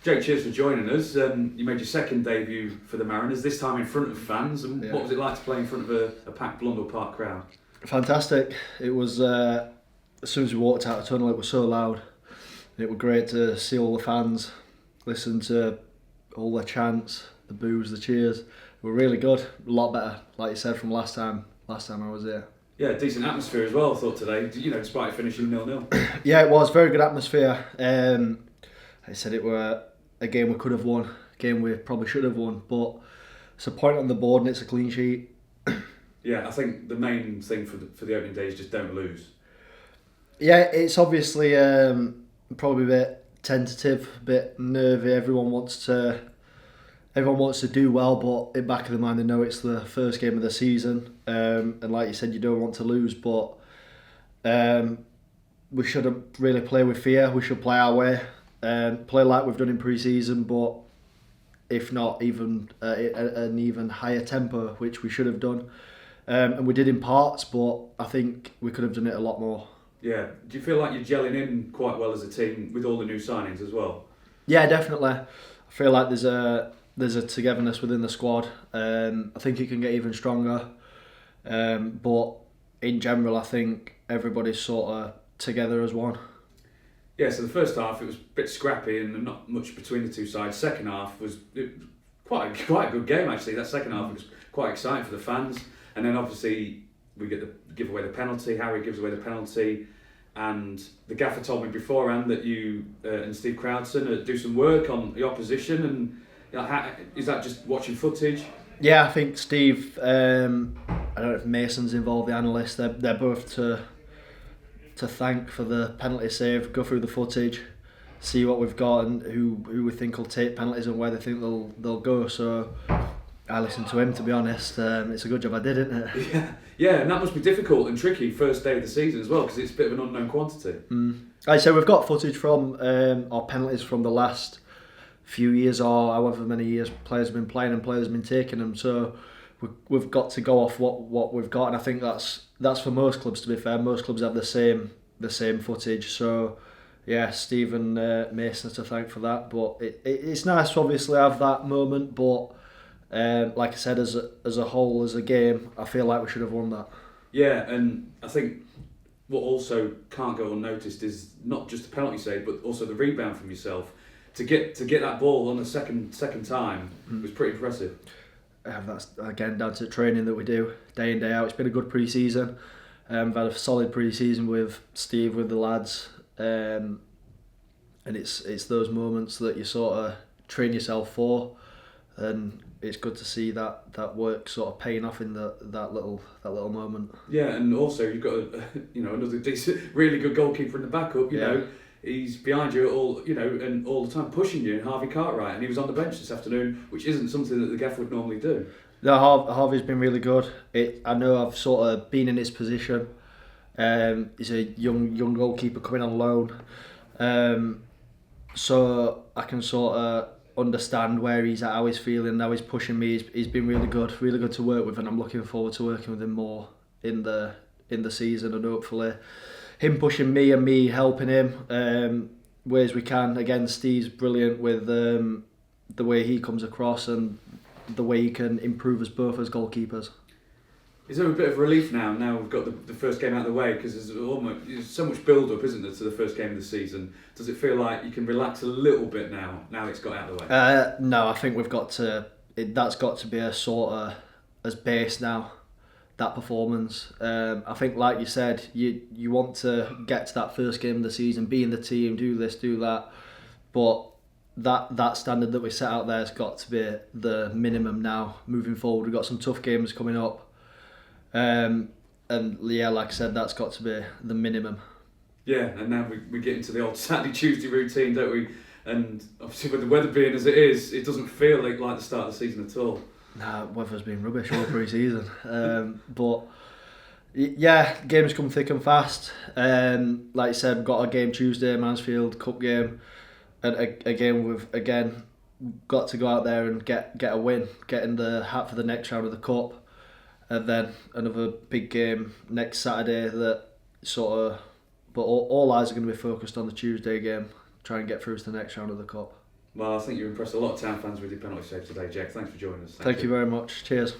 Jake, cheers for joining us. You made your second debut for the Mariners, this time in front of fans. And what was it like to play in front of a packed Blundell Park crowd? Fantastic. It was, as soon as we walked out of the tunnel, it was so loud. It was great to see all the fans, listen to all the chants, the boos, the cheers. It was really good. A lot better, like you said, from last time I was here. Yeah, decent atmosphere as well, I thought, today, despite it finishing 0-0. Yeah, it was. Very good atmosphere. Like I said, it were a game we could have won, a game we probably should have won, but it's a point on the board and it's a clean sheet. Yeah, I think the main thing for the opening day is just don't lose. Yeah, it's obviously probably a bit tentative, a bit nervy. Everyone wants to do well, but in the back of the mind they know it's the first game of the season, and like you said, you don't want to lose, but we shouldn't really play with fear. We should play our way, play like we've done in pre-season, but if not, even an even higher tempo, which we should have done, and we did in parts, but I think we could have done it a lot more. Yeah, do you feel like you're gelling in quite well as a team with all the new signings as well? Yeah, definitely. I feel like there's a togetherness within the squad. I think it can get even stronger, but in general, I think everybody's sort of together as one. Yeah, so the first half it was a bit scrappy and not much between the two sides. Second half was quite a good game actually. That second half was quite exciting for the fans, and then obviously we give away the penalty. Harry gives away the penalty, and the gaffer told me beforehand that you and Steve Crowdson do some work on the opposition. And is that just watching footage? Yeah, I think Steve. I don't know if Mason's involved, the analyst. They're both to thank for the penalty save. Go through the footage, see what we've got and who we think will take penalties and where they think they'll go. So I listened to him, to be honest. It's a good job I did, isn't it? Yeah, and that must be difficult and tricky first day of the season as well, because it's a bit of an unknown quantity. Like I say, we've got footage from our penalties from the last few years or however many years players have been playing and players have been taking them. So we've got to go off what we've got, and I think that's for most clubs. To be fair, most clubs have the same footage. So yeah, Steve and Mason are to thank for that. But it's nice to obviously have that moment, but. Like I said, as a whole, as a game, I feel like we should have won that. Yeah, and I think what also can't go unnoticed is not just the penalty save, but also the rebound from yourself. To get that ball on the second time was pretty impressive. That's again down to the training that we do day in, day out. It's been a good pre-season. We've had a solid pre-season with Steve, with the lads, and it's those moments that you sort of train yourself for, and it's good to see that work sort of paying off in that little moment. Yeah, and also you've got another decent, really good goalkeeper in the backup. You know, he's behind you and all the time pushing you. Harvey Cartwright, and he was on the bench this afternoon, which isn't something that the gaffer would normally do. No, Harvey's been really good. I know I've sort of been in his position. He's a young goalkeeper coming on loan, so I can sort of understand where he's at, how he's feeling, how he's pushing me. He's been really good to work with, and I'm looking forward to working with him more in the season, and hopefully him pushing me and me helping him ways we can. Again, Steve's brilliant with the way he comes across and the way he can improve us both as goalkeepers. Is there a bit of relief now we've got the first game out of the way, because there's so much build-up, isn't there, to the first game of the season? Does it feel like you can relax a little bit now it's got out of the way? No, I think we've got to. That's got to be a sort of as base now, that performance. I think, like you said, you want to get to that first game of the season, be in the team, do this, do that, but that standard that we set out there has got to be the minimum now. Moving forward, we've got some tough games coming up. And yeah, like I said, that's got to be the minimum. Yeah, and now we get into the old Saturday, Tuesday routine, don't we? And obviously with the weather being as it is, it doesn't feel like the start of the season at all. Nah, weather's been rubbish all pre-season. But yeah, games come thick and fast. Like you said, we've got a game Tuesday, Mansfield Cup game. And again, we've got to go out there and get a win, get in the hat for the next round of the Cup. And then another big game next Saturday that sort of... But all eyes are going to be focused on the Tuesday game, try and get through to the next round of the Cup. Well, I think you impressed a lot of Town fans with your penalty save today, Jack. Thanks for joining us. Thank you very much. Cheers.